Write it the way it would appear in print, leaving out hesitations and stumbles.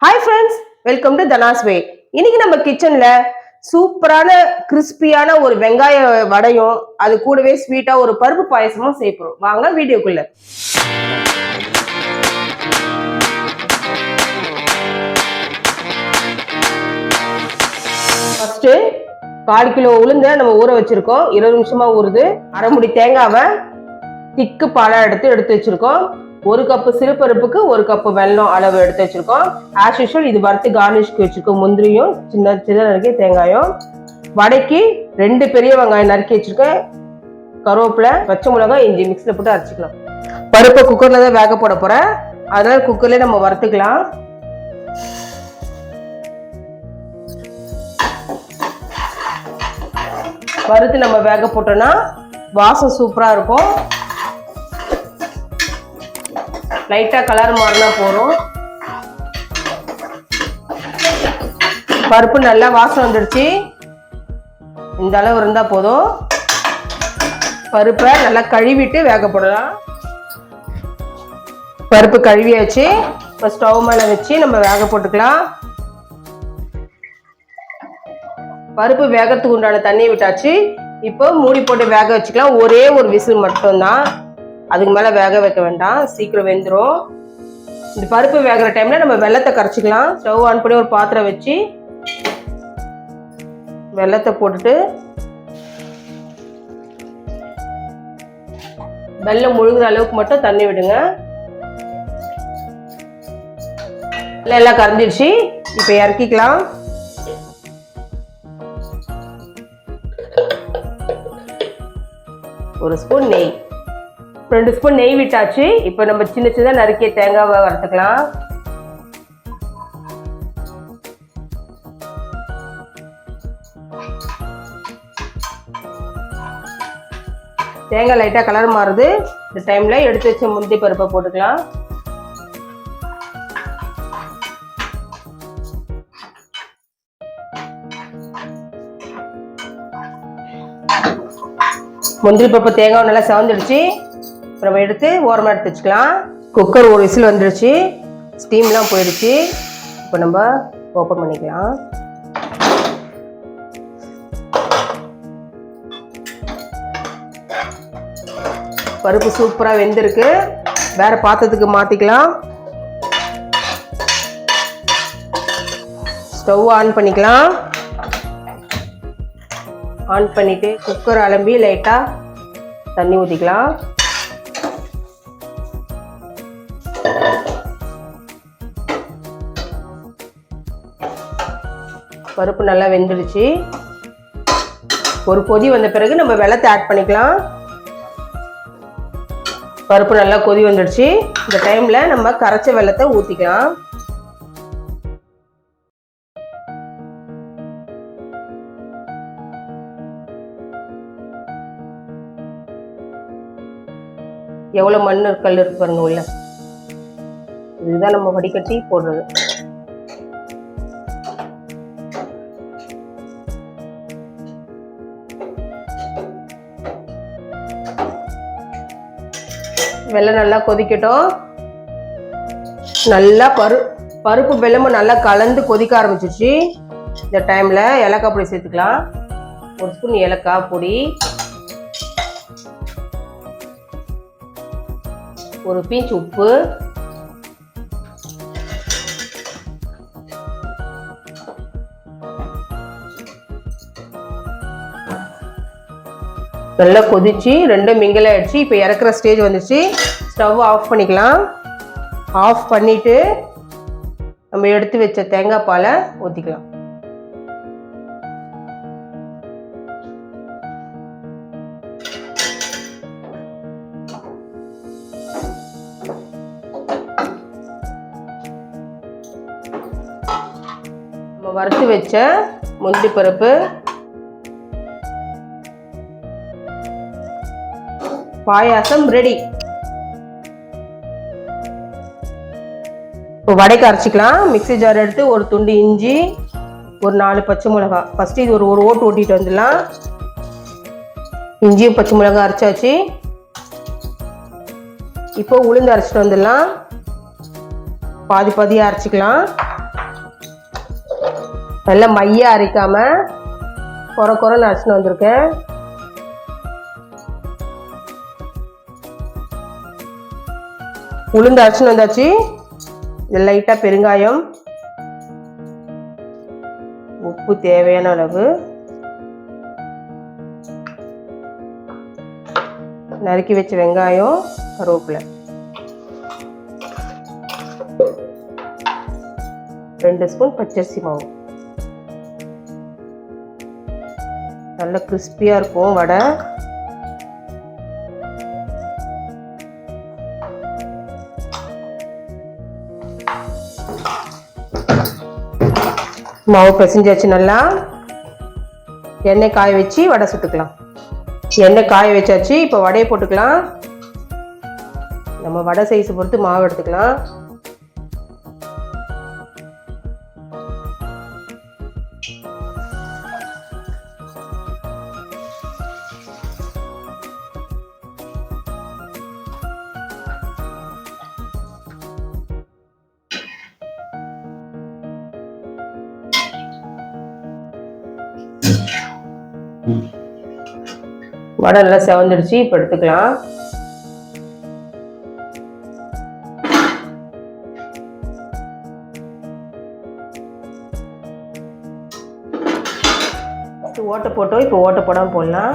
Hi friends, welcome to Dhana's way. இன்னைக்கு நம்ம கிச்சன்ல சூப்பரான கிறிஸ்பியான ஒரு வெங்காய வடையும் அது கூடவே ஸ்வீட்டா ஒரு பருப்பு பாயசமும் செய்யறோம். வாங்க வீடியோக்குள்ள. ஃபர்ஸ்ட் 1/4 கிலோ உளுந்த நம்ம ஊற வச்சிருக்கோம். 20 நிமிஷமா ஊறுது. அரை முடி தேங்காவை திக்கு பாலா எடுத்து வச்சிருக்கோம். 1 கப்பு சிறுபருப்புக்கு 1 கப்பு வெல்லம் அளவு எடுத்து வச்சிருக்கோம். ஆஸ் யூஷுவல் இது வறுத்து கார்னிஷ்க்கு வச்சிருக்கோம். முந்திரியும் சின்ன நறுக்கிய தேங்காயும், வடைக்கு 2 பெரிய வெங்காயம் நறுக்கி வச்சிருக்கேன். கருவேப்பிலை, பச்சை மிளகாய், இஞ்சி மிக்ஸில போட்டு அரைச்சிக்கலாம். பருப்பை குக்கர்ல தான் வேக போட போறேன், அதனால குக்கர்லயே நம்ம வறுத்துக்கலாம். வறுத்து நம்ம வேக போட்டோம்னா வாசம் சூப்பரா இருக்கும். லைட்டா கலர் மாறினா போறோம். பருப்பு நல்லா வாசம் வந்துடுச்சு. இந்த அளவு இருந்தா போதும். பருப்பை நல்லா கழுவிட்டு வேக போடலாம். பருப்பு கழுவியாச்சு. இப்போ ஸ்டவ் மேல வச்சு நம்ம வேக போட்டுக்கலாம். பருப்பு வேகத்துக்கு உண்டான தண்ணியை விட்டாச்சு. இப்போ மூடி போட்டு வேக வச்சுக்கலாம். ஒரே ஒரு விசில் மட்டும்தான், அதுக்கு மேல வேக வைக்க வேண்டாம், சீக்கிரம் வெந்துடும். இந்த பருப்பு வேகிற டைம்ல நம்ம வெல்லத்தை கரைச்சிக்கலாம். ஸ்டவ் ஆன் பண்ணி ஒரு பாத்திரம் வச்சு வெல்லத்தை போட்டுட்டு வெல்லம் முழுகிற அளவுக்கு மட்டும் தண்ணி விடுங்க. எல்லாம் கரைஞ்சிடுச்சு. இப்ப இறக்கிக்கலாம். ஒரு ஸ்பூன் நெய், 2 ஸ்பூன் நெய் விட்டாச்சு. இப்போ நம்ம சின்ன சின்ன நறுக்கிய தேங்காவை வறுத்துக்கலாம். தேங்காய் லைட்டா கலர் மாறுது. இந்த டைம்ல எடுத்து வச்ச முந்திரி பருப்பை போட்டுக்கலாம். முந்திரி பருப்பு தேங்காய் நல்லா செவந்துடுச்சு. நம்ம எடுத்து ஓரமாக எடுத்து வச்சுக்கலாம். குக்கர் ஒரு விசில் வந்துடுச்சு, ஸ்டீம்லாம் போயிடுச்சு. இப்போ நம்ம ஓப்பன் பண்ணிக்கலாம். பருப்பு சூப்பராக வெந்திருக்கு. வேற பாத்திரத்துக்கு மாற்றிக்கலாம். ஸ்டவ் ஆன் பண்ணிக்கலாம். ஆன் பண்ணிட்டு குக்கர் அலம்பி லைட்டா தண்ணி ஊற்றிக்கலாம். பருப்பு நல்லா வெந்துடுச்சு. ஒரு கொதி வந்த பிறகு நம்ம வெல்லத்தை ஆட் பண்ணிக்கலாம். பருப்பு நல்லா கொதி வந்துடுச்சு. இந்த டைம்ல நம்ம கரைச்ச வெல்லத்தை ஊற்றிக்கலாம். எவ்வளவு மண்ணு கல் இருக்கு பாருங்க உள்ள. இதுதான் நம்ம வடிகட்டி போடுறது. வெல்லம் நல்லா கொதிக்கட்டும். நல்லா பருப்பு வெல்லமும் நல்லா கலந்து கொதிக்க ஆரம்பிச்சிருச்சு. இந்த டைம்ல ஏலக்காய் பொடி சேர்த்துக்கலாம். 1 ஸ்பூன் ஏலக்காய் பொடி, ஒரு பிஞ்ச் உப்பு, நல்லா கொதிச்சு 2 மிங்கில் ஆயிடுச்சு. இப்போ இறக்குற ஸ்டேஜ் வந்துச்சு. ஸ்டவ் ஆஃப் பண்ணிக்கலாம். ஆஃப் பண்ணிட்டு நம்ம எடுத்து வச்ச தேங்காய் பாலை ஊற்றிக்கலாம். நம்ம வறுத்து வச்ச முந்திரி பருப்பு, பாயாசம் ரெடி. இப்போ வடைக்கு அரைச்சிக்கலாம். மிக்ஸி ஜார் எடுத்து ஒரு துண்டு இஞ்சி, ஒரு 4 பச்சை மிளகாய். ஃபர்ஸ்ட் இது ஒரு ஓட்டு ஓட்டிட்டு வந்துடலாம். இஞ்சியும் பச்சை மிளகாய் அரைச்சாச்சு. இப்போ உளுந்து அரைச்சிட்டு வந்துடலாம். பாதி பாதியாக அரைச்சிக்கலாம். நல்லா மைய அரைக்காம குறை குறைன்னு அரைச்சின்னு வந்திருக்கேன். உளுந்து அரைச்சின்னு வந்தாச்சு. லைட்டாக பெருங்காயம், உப்பு தேவையான அளவு, நறுக்கி வச்ச வெங்காயம், கருவேப்பிலை, 2 ஸ்பூன் பச்சரிசி மாவு. நல்ல கிறிஸ்பியா இருக்கும் வடை. மாவு பிசைஞ்சாச்சு. நல்லா எண்ணெய் காய வச்சு வடை சுட்டுக்கலாம். எண்ணெய் காய வச்சாச்சு. இப்போ வடையை போட்டுக்கலாம். நம்ம வடை சைஸ் பொறுத்து மாவு எடுத்துக்கலாம். வடை நல்லா செவந்துடுச்சு. இப்போ எடுத்துக்கலாம். ஓட்டை போட்டோம். இப்போ ஓட்டை போடாமல் போடலாம்.